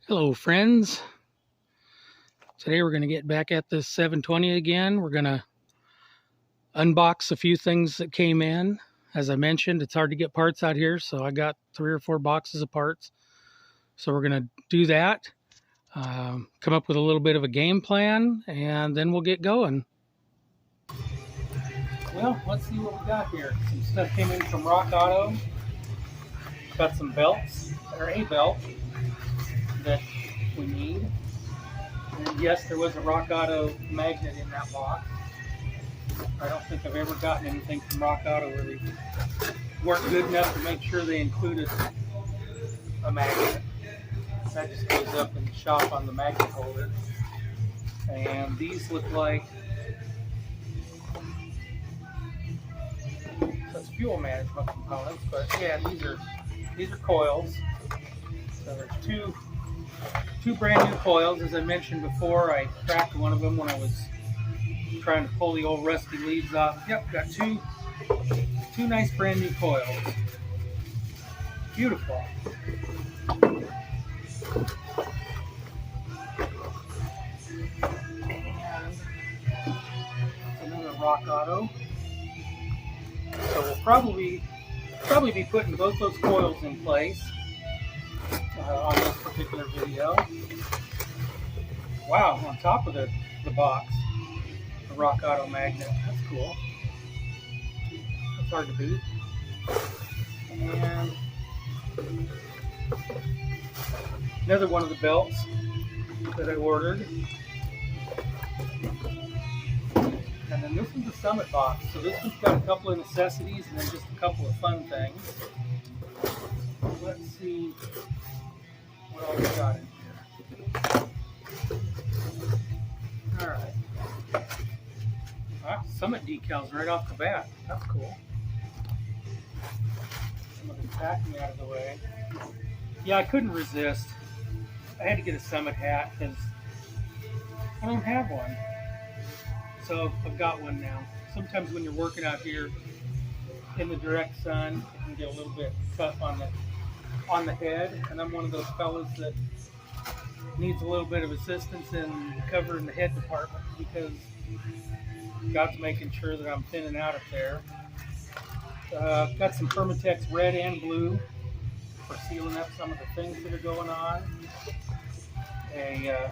Hello friends, today we're going to get back at this 720 again. We're going to unbox a few things that came in. As I mentioned, it's hard to get parts out here, so I got 3 or 4 boxes of parts. So we're going to do that, come up with a little bit of a game plan, and then we'll get going. Well, let's see what we got here. Some stuff came in from Rock Auto. Got some belts, or a belt that we need. And yes, there was a Rock Auto magnet in that box. I don't think I've ever gotten anything from Rock Auto where they weren't good enough to make sure they included a magnet. That just goes up in the shop on the magnet holder. And these look like, so it's fuel management components, but yeah, these are coils. So there's two brand new coils. As I mentioned before, I cracked one of them when I was trying to pull the old rusty leaves off. Yep, got two nice brand new coils. Beautiful. And another Rock Auto. So we'll probably be putting both those coils in place on this particular video. Wow, on top of the box, the Rock Auto magnet. That's cool. That's hard to beat. And another one of the belts that I ordered. And then this is the Summit box. So this one's got a couple of necessities and then just a couple of fun things. Let's see what all we got in here. Alright. Ah, Summit decals right off the bat. That's cool. Some of the packing out of the way. Yeah, I couldn't resist. I had to get a Summit hat because I don't have one. So I've got one now. Sometimes when you're working out here in the direct sun, it can get a little bit tough on the head, and I'm one of those fellas that needs a little bit of assistance in covering the head department because God's making sure that I'm thinning out up there. Got some Permatex red and blue for sealing up some of the things that are going on. A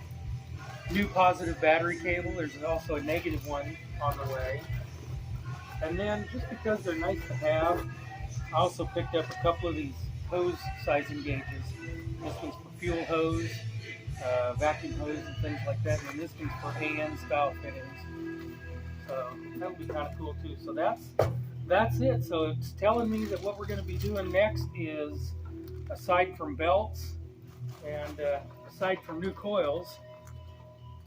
new positive battery cable. There's also a negative one on the way. And then, just because they're nice to have, I also picked up a couple of these hose sizing gauges. This one's for fuel hose, vacuum hose, and things like that. And then this one's for AN style fittings. So that'll be kind of cool too. So that's it. So it's telling me that what we're going to be doing next is, aside from belts and aside from new coils,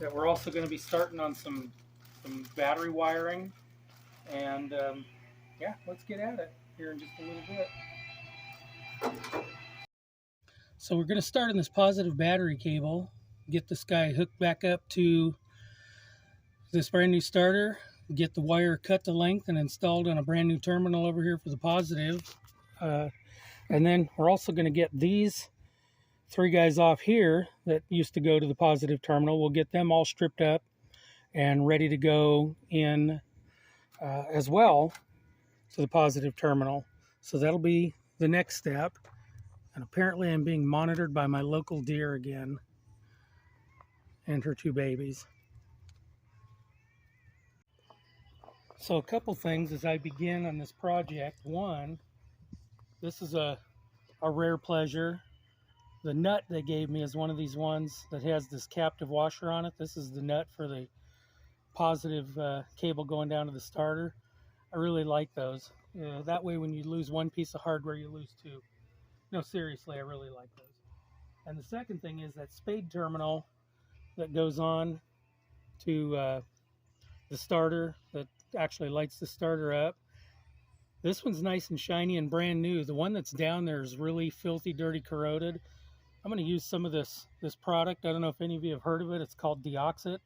that we're also going to be starting on some battery wiring. And yeah, let's get at it here in just a little bit. So we're going to start on this positive battery cable, get this guy hooked back up to this brand new starter, get the wire cut to length and installed on a brand new terminal over here for the positive. And then we're also going to get these 3 guys off here that used to go to the positive terminal. We'll get them all stripped up and ready to go in as well to the positive terminal. So that'll be the next step. And apparently I'm being monitored by my local deer again and her 2 babies. So a couple things as I begin on this project. One, this is a rare pleasure. The nut they gave me is one of these ones that has this captive washer on it. This is the nut for the positive cable going down to the starter. I really like those. That way when you lose one piece of hardware, you lose 2. No, seriously, I really like those. And the second thing is that spade terminal that goes on to the starter that actually lights the starter up. This one's nice and shiny and brand new. The one that's down there is really filthy, dirty, corroded. I'm going to use some of this product. I don't know if any of you have heard of it. It's called Deoxit.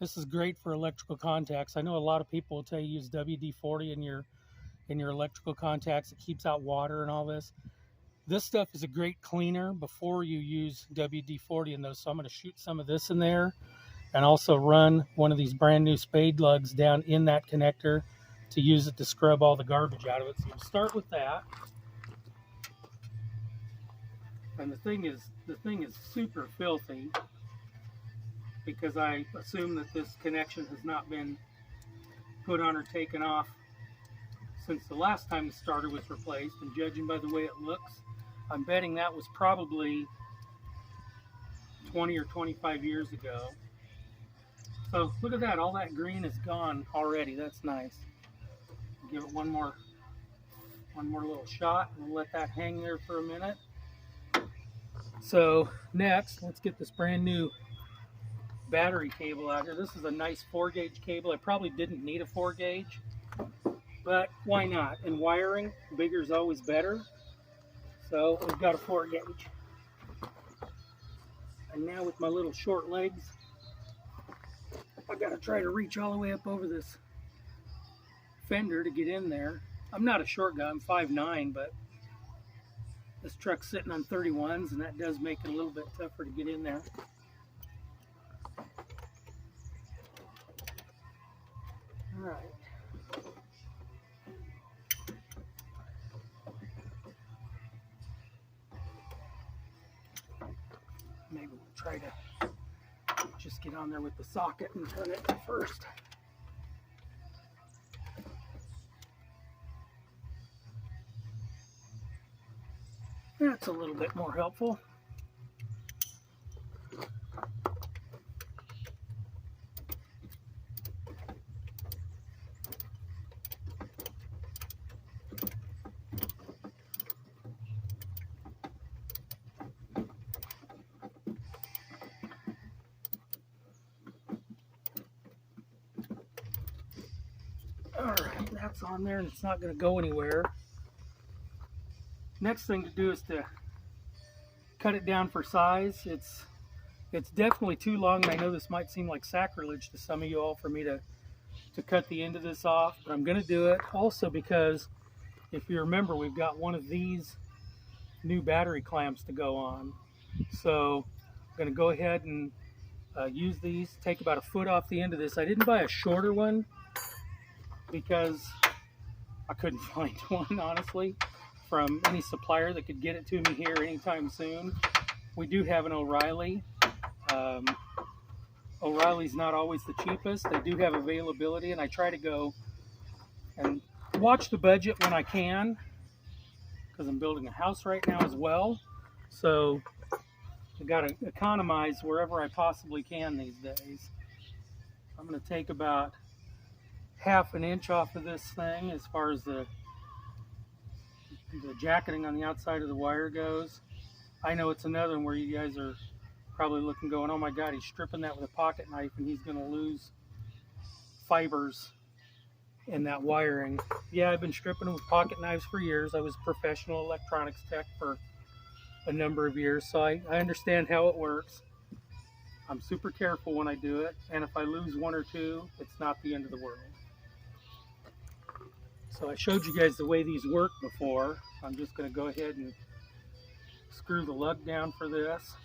This is great for electrical contacts. I know a lot of people will tell you use WD-40 in your electrical contacts. It keeps out water and all this. This stuff is a great cleaner before you use WD-40 in those. So I'm going to shoot some of this in there and also run one of these brand new spade lugs down in that connector to use it to scrub all the garbage out of it. So we'll start with that. And the thing is super filthy because I assume that this connection has not been put on or taken off since the last time the starter was replaced, and judging by the way it looks, I'm betting that was probably 20 or 25 years ago. So look at that, all that green is gone already. That's nice. Give it one more little shot, and we'll let that hang there for a minute. So next, let's get this brand new battery cable out here. This is a nice 4-gauge cable. I probably didn't need a 4-gauge, but why not? In wiring, bigger is always better. So we've got a 4-gauge. And now with my little short legs, I've got to try to reach all the way up over this fender to get in there. I'm not a short guy, I'm 5'9", but this truck's sitting on 31s, and that does make it a little bit tougher to get in there. All right. Maybe we'll try to just get on there with the socket and turn it first. That's a little bit more helpful. All right, that's on there, and it's not going to go anywhere. Next thing to do is to cut it down for size. It's definitely too long, and I know this might seem like sacrilege to some of you all for me to cut the end of this off, but I'm going to do it also because if you remember, we've got one of these new battery clamps to go on. So I'm going to go ahead and use these, take about 1 foot off the end of this. I didn't buy a shorter one because I couldn't find one, honestly, from any supplier that could get it to me here anytime soon. We do have an O'Reilly. O'Reilly's not always the cheapest. They do have availability, and I try to go and watch the budget when I can because I'm building a house right now as well. So I've got to economize wherever I possibly can these days. I'm going to take about 1/2 inch off of this thing as far as the jacketing on the outside of the wire goes. I know it's another one where you guys are probably looking going, oh my God, he's stripping that with a pocket knife and he's going to lose fibers in that wiring. Yeah, I've been stripping with pocket knives for years. I was a professional electronics tech for a number of years, so I understand how it works. I'm super careful when I do it, and if I lose 1 or 2, it's not the end of the world. So I showed you guys the way these work before. I'm just going to go ahead and screw the lug down for this.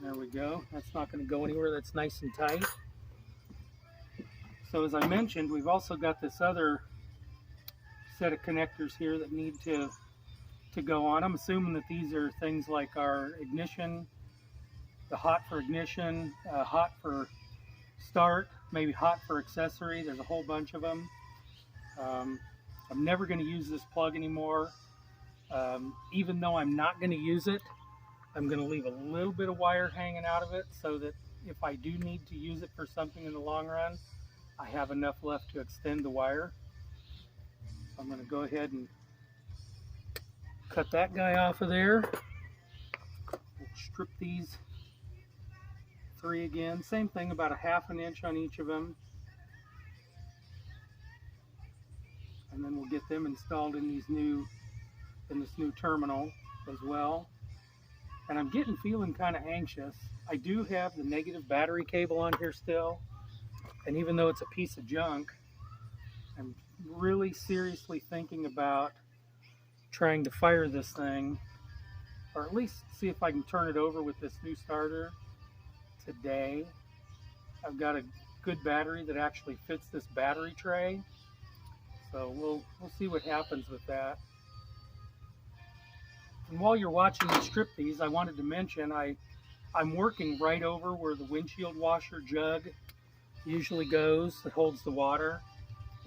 There we go. That's not going to go anywhere. That's nice and tight. So as I mentioned, we've also got this other set of connectors here that need to go on. I'm assuming that these are things like our ignition, the hot for ignition, hot for start, maybe hot for accessory. There's a whole bunch of them. I'm never going to use this plug anymore. Even though I'm not going to use it, I'm going to leave a little bit of wire hanging out of it so that if I do need to use it for something in the long run, I have enough left to extend the wire. I'm going to go ahead and cut that guy off of there. We'll strip these 3 again. Same thing, about 1/2 inch on each of them. And then we'll get them installed in this new terminal as well. And I'm feeling kind of anxious. I do have the negative battery cable on here still, and even though it's a piece of junk, I'm really seriously thinking about trying to fire this thing, or at least see if I can turn it over with this new starter today. I've got a good battery that actually fits this battery tray, so we'll see what happens with that. And while you're watching me strip these, I wanted to mention I'm working right over where the windshield washer jug usually goes that holds the water,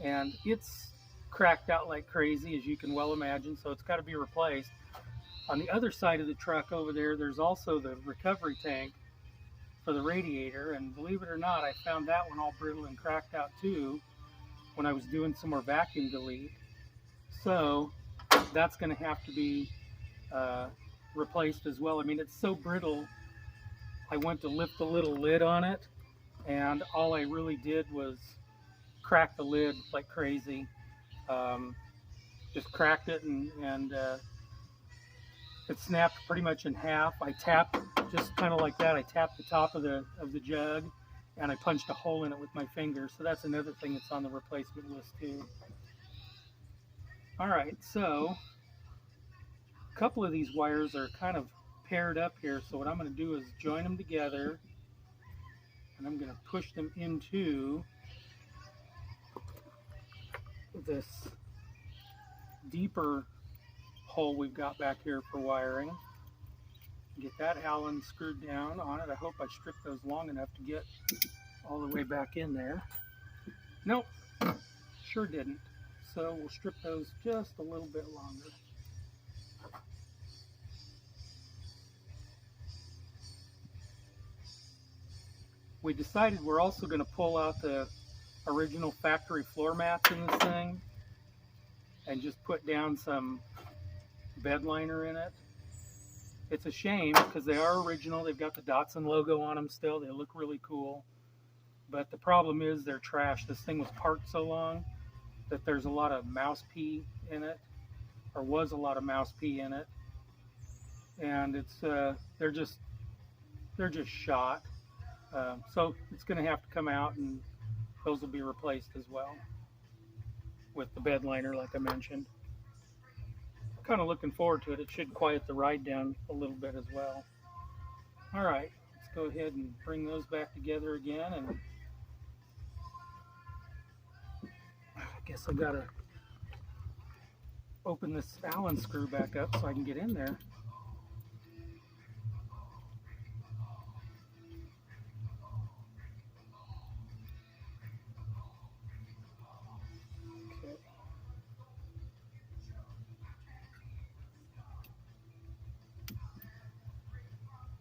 and it's cracked out like crazy, as you can well imagine, so it's got to be replaced. On the other side of the truck over there, there's also the recovery tank for the radiator, and believe it or not, I found that one all brittle and cracked out too when I was doing some more vacuum delete. So that's going to have to be replaced as well. I mean, it's so brittle, I went to lift the little lid on it, and all I really did was crack the lid like crazy. Just cracked it, and it snapped pretty much in half. I tapped, just kind of like that, I tapped the top of the jug, and I punched a hole in it with my finger. So that's another thing that's on the replacement list too. All right, so a couple of these wires are kind of paired up here, so what I'm going to do is join them together, and I'm going to push them into this deeper hole we've got back here for wiring. Get that Allen screwed down on it. I hope I stripped those long enough to get all the way back in there. Nope, sure didn't. So we'll strip those just a little bit longer. We decided we're also going to pull out the original factory floor mats in this thing and just put down some bed liner in it. It's a shame because they are original. They've got the Datsun logo on them still. They look really cool. But the problem is they're trash. This thing was parked so long that there's a lot of mouse pee in it, or was a lot of mouse pee in it. And it's they're just shot. So it's going to have to come out, and those will be replaced as well with the bed liner, like I mentioned. Kind of looking forward to it. It should quiet the ride down a little bit as well. All right, let's go ahead and bring those back together again. And I guess I gotta open this Allen screw back up so I can get in there.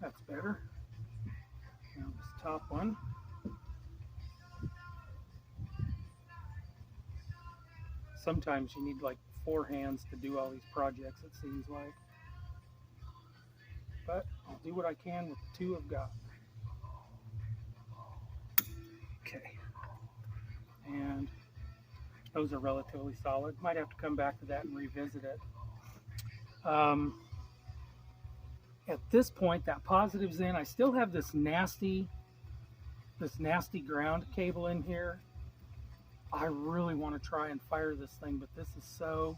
That's better. Now this top one. Sometimes you need like 4 hands to do all these projects, it seems like. But I'll do what I can with the 2 I've got. Okay. And those are relatively solid. Might have to come back to that and revisit it. At this point, that positive's in. I still have this nasty ground cable in here. I really want to try and fire this thing, but this is so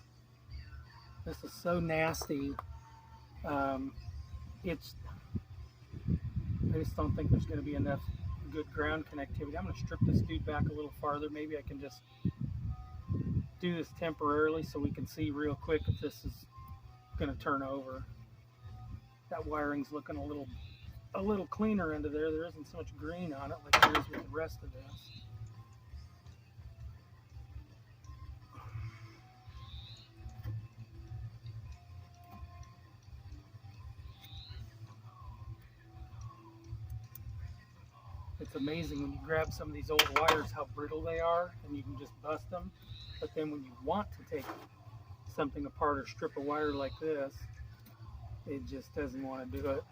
nasty. I just don't think there's going to be enough good ground connectivity. I'm going to strip this dude back a little farther. Maybe I can just do this temporarily so we can see real quick if this is going to turn over. That wiring's looking a little cleaner under there. There isn't so much green on it like there is with the rest of this. It's amazing when you grab some of these old wires how brittle they are, and you can just bust them. But then when you want to take something apart or strip a wire like this, it just doesn't want to do it.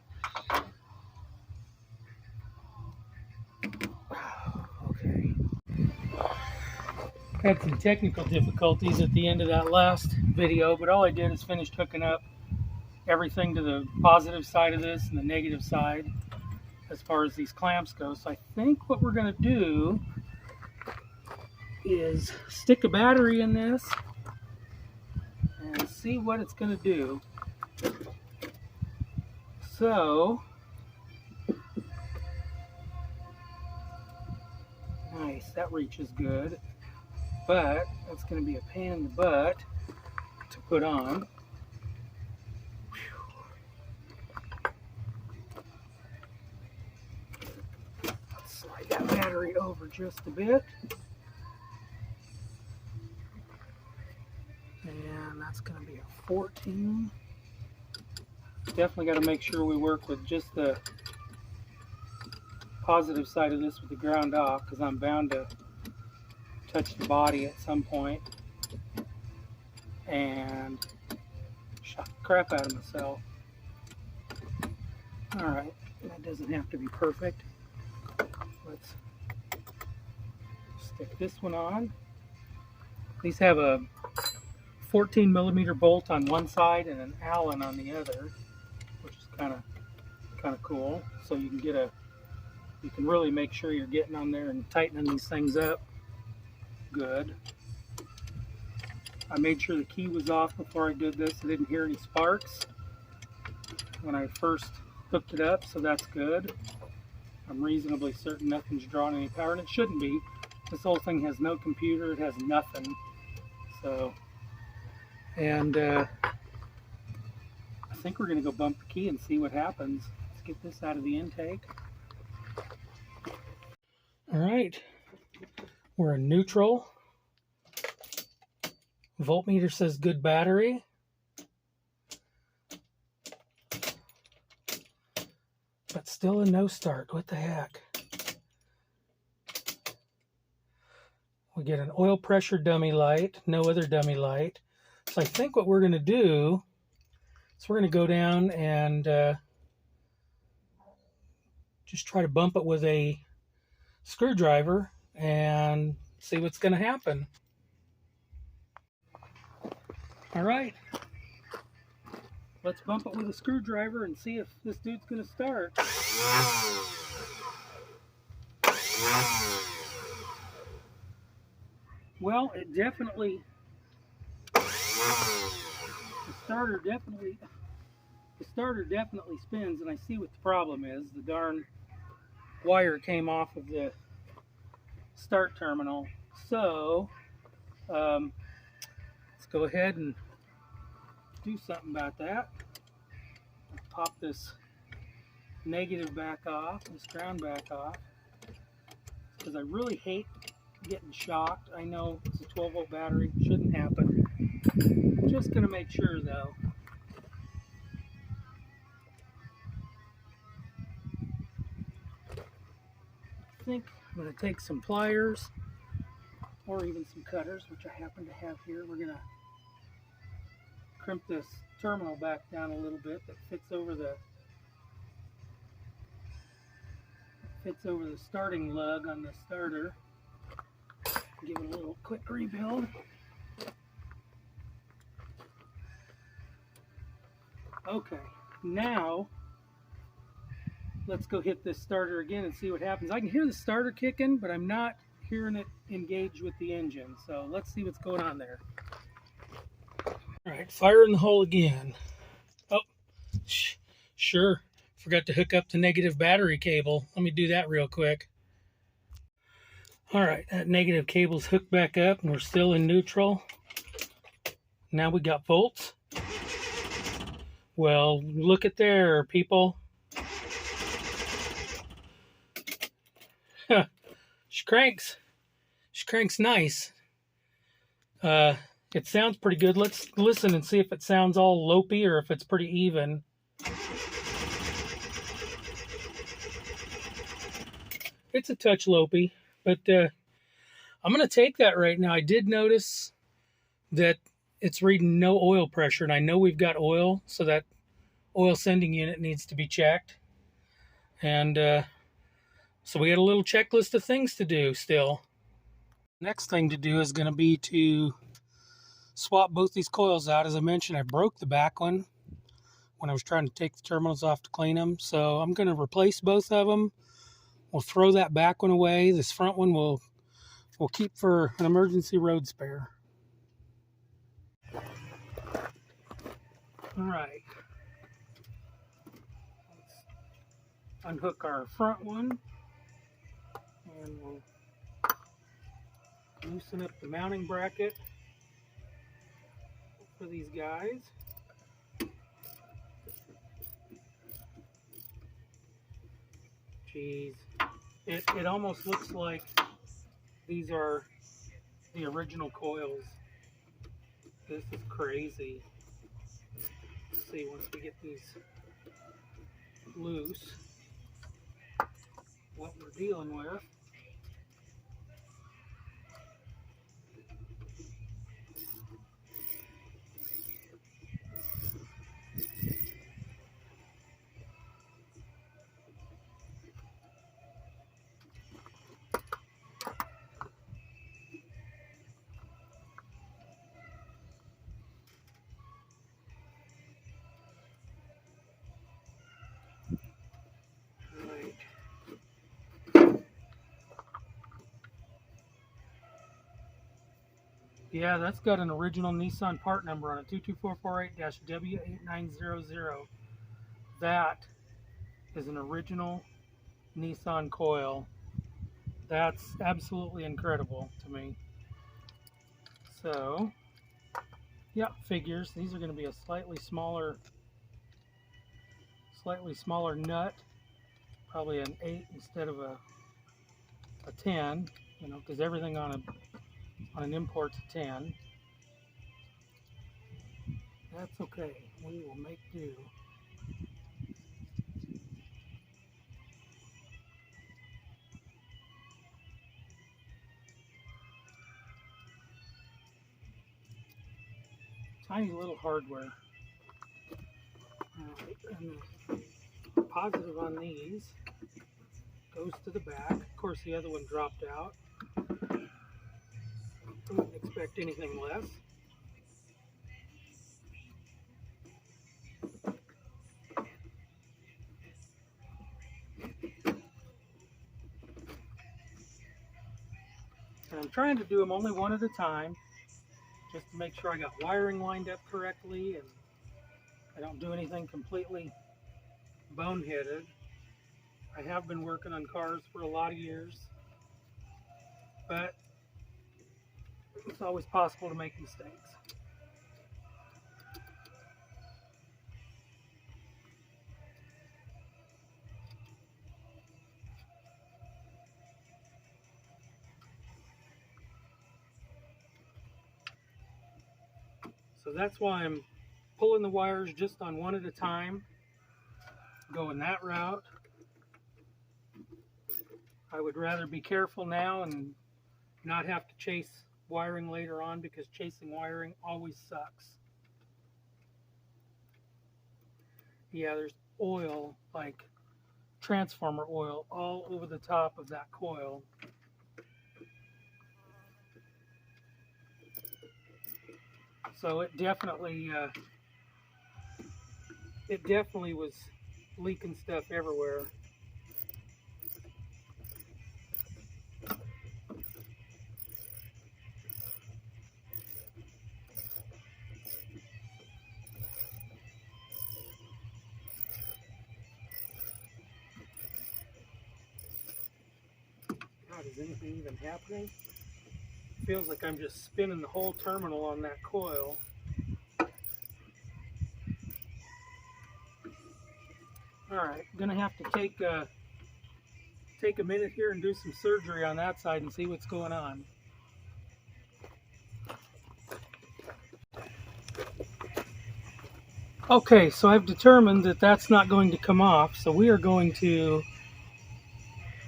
Okay. Had some technical difficulties at the end of that last video, but all I did is finish hooking up everything to the positive side of this and the negative side as far as these clamps go. So I think what we're going to do is stick a battery in this and see what it's going to do. So, nice, that reaches good, but that's going to be a pain in the butt to put on. Let's slide that battery over just a bit. And that's going to be a 14. Definitely got to make sure we work with just the positive side of this with the ground off, because I'm bound to touch the body at some point and shock the crap out of myself. Alright, that doesn't have to be perfect. Let's stick this one on. These have a 14 millimeter bolt on one side and an Allen on the other, which is kind of cool. So you can really make sure you're getting on there and tightening these things up good. I made sure the key was off before I did this. I didn't hear any sparks when I first hooked it up, so that's good. I'm reasonably certain nothing's drawing any power, and it shouldn't be. This whole thing has no computer, it has nothing. So, and I think we're going to go bump the key and see what happens. Let's get this out of the intake. All right, we're in neutral. Voltmeter says good battery. But still a no start. What the heck? We get an oil pressure dummy light, no other dummy light. So I think what we're going to do is we're going to go down and just try to bump it with a screwdriver and see what's going to happen. All right, let's bump it with a screwdriver and see if this dude's going to start. Well, it definitely, the starter definitely spins, and I see what the problem is. The darn wire came off of the start terminal. So, let's go ahead and do something about that. Let's pop this negative back off, this ground back off, because I really hate getting shocked. I know it's a 12-volt battery, shouldn't happen. I'm just going to make sure though. I think I'm going to take some pliers or even some cutters, which I happen to have here. We're going to crimp this terminal back down a little bit that fits over the starting lug on the starter. Give it a little quick rebuild. Okay, now let's go hit this starter again and see what happens. I can hear the starter kicking, but I'm not hearing it engage with the engine. So let's see what's going on there. All right, fire in the hole again. Oh, sure. Forgot to hook up the negative battery cable. Let me do that real quick. All right, that negative cable's hooked back up and we're still in neutral. Now we got volts. Well, look at there, people. She cranks. She cranks nice. It sounds pretty good. Let's listen and see if it sounds all lopey or if it's pretty even. It's a touch lopey, but I'm going to take that right now. I did notice that it's reading no oil pressure, and I know we've got oil, so that oil sending unit needs to be checked. And so we got a little checklist of things to do still. Next thing to do is going to be to swap both these coils out. As I mentioned, I broke the back one when I was trying to take the terminals off to clean them. So I'm going to replace both of them. We'll throw that back one away. This front one we'll we'll keep for an emergency road spare. All right. Let's unhook our front one, and we'll loosen up the mounting bracket for these guys. Jeez, it almost looks like these are the original coils. This is crazy. Let's see, once we get these loose, what we're dealing with. Yeah, that's got an original Nissan part number on it, 22448-W8900. That is an original Nissan coil. That's absolutely incredible to me. So, yeah, figures. These are going to be a slightly smaller nut, probably an 8 instead of a 10. You know, because everything on an import's a 10. That's okay. We will make do. Tiny little hardware. Alright, and the positive on these goes to the back. Of course, the other one dropped out. I wouldn't expect anything less. And I'm trying to do them only one at a time, just to make sure I got wiring lined up correctly and I don't do anything completely boneheaded. I have been working on cars for a lot of years, but it's always possible to make mistakes. So that's why I'm pulling the wires just on one at a time, going that route. I would rather be careful now and not have to chase wiring later on, because chasing wiring always sucks. Yeah, there's oil, like transformer oil, all over the top of that coil. So it definitely was leaking stuff everywhere. God, is anything even happening? It feels like I'm just spinning the whole terminal on that coil. Alright, I'm gonna have to take a minute here and do some surgery on that side and see what's going on. Okay, so I've determined that that's not going to come off, so we are going to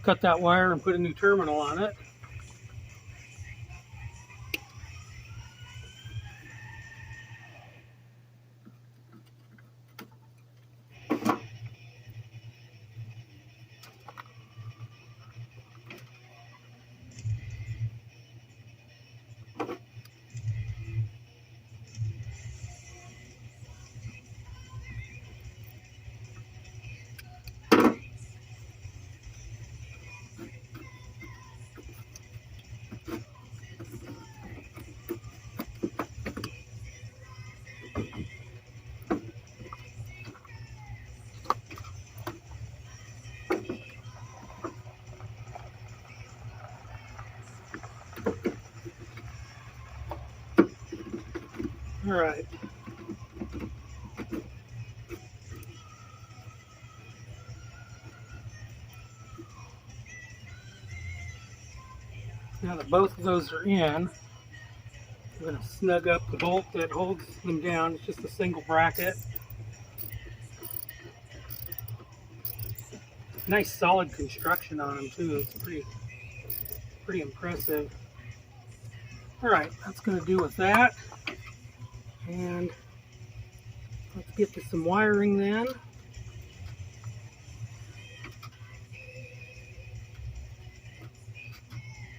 cut that wire and put a new terminal on it. All right. Now that both of those are in, I'm going to snug up the bolt that holds them down. It's just a single bracket. Nice solid construction on them too. It's pretty impressive. All right, that's going to do with that. And let's get to some wiring then.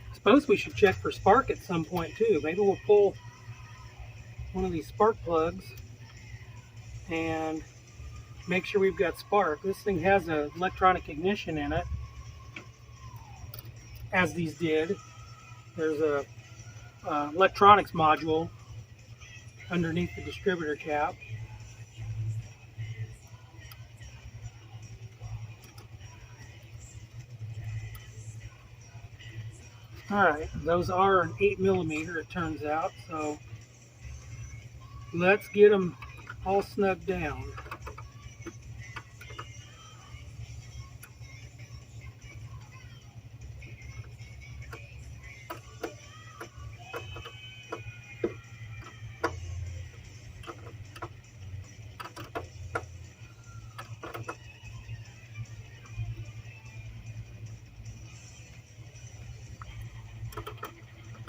I suppose we should check for spark at some point too. Maybe we'll pull one of these spark plugs and make sure we've got spark. This thing has an electronic ignition in it, as these did. There's a electronics module underneath the distributor cap. Alright, those are an 8mm, it turns out, so let's get them all snugged down.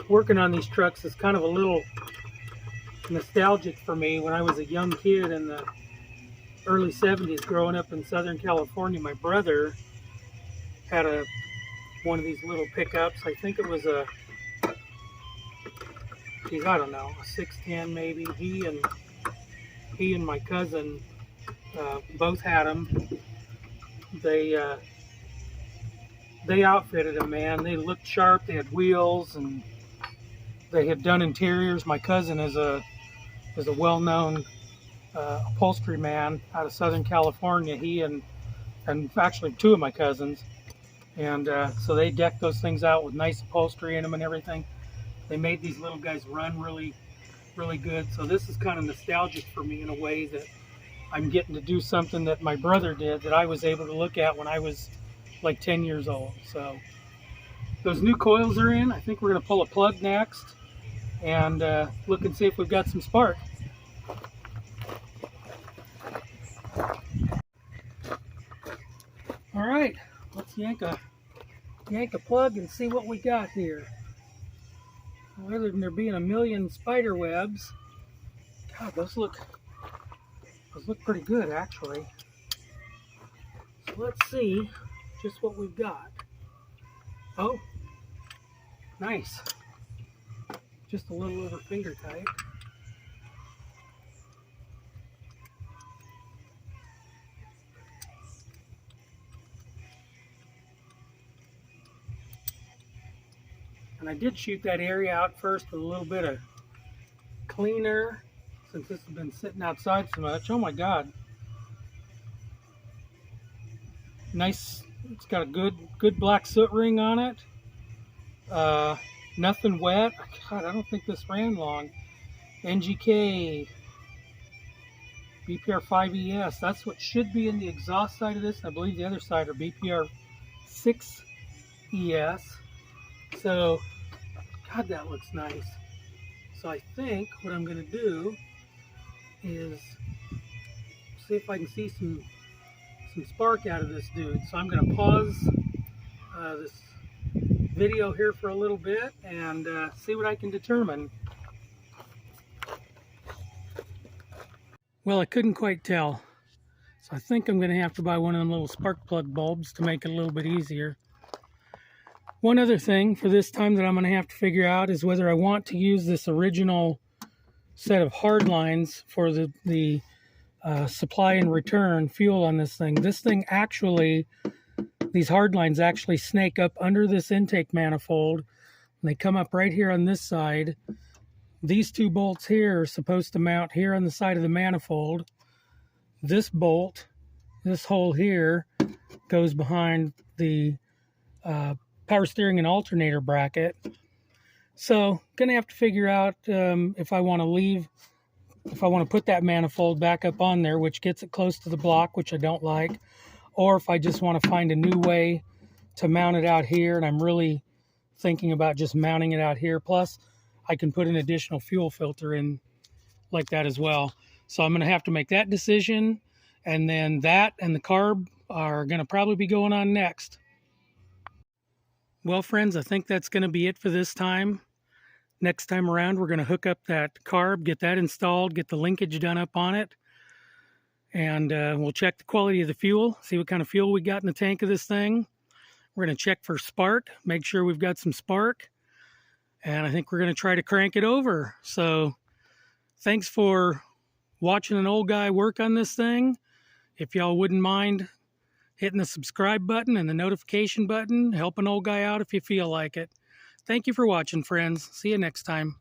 Working on these trucks is kind of a little nostalgic for me. When I was a young kid in the early 70s growing up in Southern California, my brother had one of these little pickups. I think it was a, geez, I don't know, a 610 maybe. He and my cousin both had them. They outfitted them, man. They looked sharp. They had wheels and they had done interiors. My cousin is a well-known upholstery man out of Southern California. He and actually two of my cousins, and so they decked those things out with nice upholstery in them and everything. They made these little guys run really, really good. So this is kind of nostalgic for me in a way that I'm getting to do something that my brother did that I was able to look at when I was like 10 years old. So those new coils are in. I think we're going to pull a plug next and look and see if we've got some spark. All right, let's yank a plug and see what we got here. Rather than there being a million spider webs, God, those look pretty good actually. So let's see just what we've got. Oh, nice. Just a little over finger tight. And I did shoot that area out first with a little bit of cleaner since this has been sitting outside so much. Oh my God. Nice. It's got a good black soot ring on it. Nothing wet. God, I don't think this ran long. NGK BPR 5ES. That's what should be in the exhaust side of this. I believe the other side are BPR 6ES. So, God, that looks nice. So I think what I'm going to do is see if I can see some spark out of this dude. So I'm going to pause this video here for a little bit and see what I can determine. Well, I couldn't quite tell. So I think I'm going to have to buy one of them little spark plug bulbs to make it a little bit easier. One other thing for this time that I'm going to have to figure out is whether I want to use this original set of hard lines for the supply and return fuel on this thing. This thing actually, these hard lines actually snake up under this intake manifold. And they come up right here on this side. These two bolts here are supposed to mount here on the side of the manifold. This bolt, this hole here, goes behind the power steering and alternator bracket. So, gonna have to figure out if I want to leave if I want to put that manifold back up on there, which gets it close to the block, which I don't like, or if I just want to find a new way to mount it out here, and I'm really thinking about just mounting it out here. Plus, I can put an additional fuel filter in like that as well. So I'm going to have to make that decision, and then that and the carb are going to probably be going on next. Well, friends, I think that's going to be it for this time. Next time around, we're going to hook up that carb, get that installed, get the linkage done up on it, and we'll check the quality of the fuel, see what kind of fuel we got in the tank of this thing. We're going to check for spark, make sure we've got some spark, and I think we're going to try to crank it over. So thanks for watching an old guy work on this thing. If y'all wouldn't mind hitting the subscribe button and the notification button, help an old guy out if you feel like it. Thank you for watching, friends. See you next time.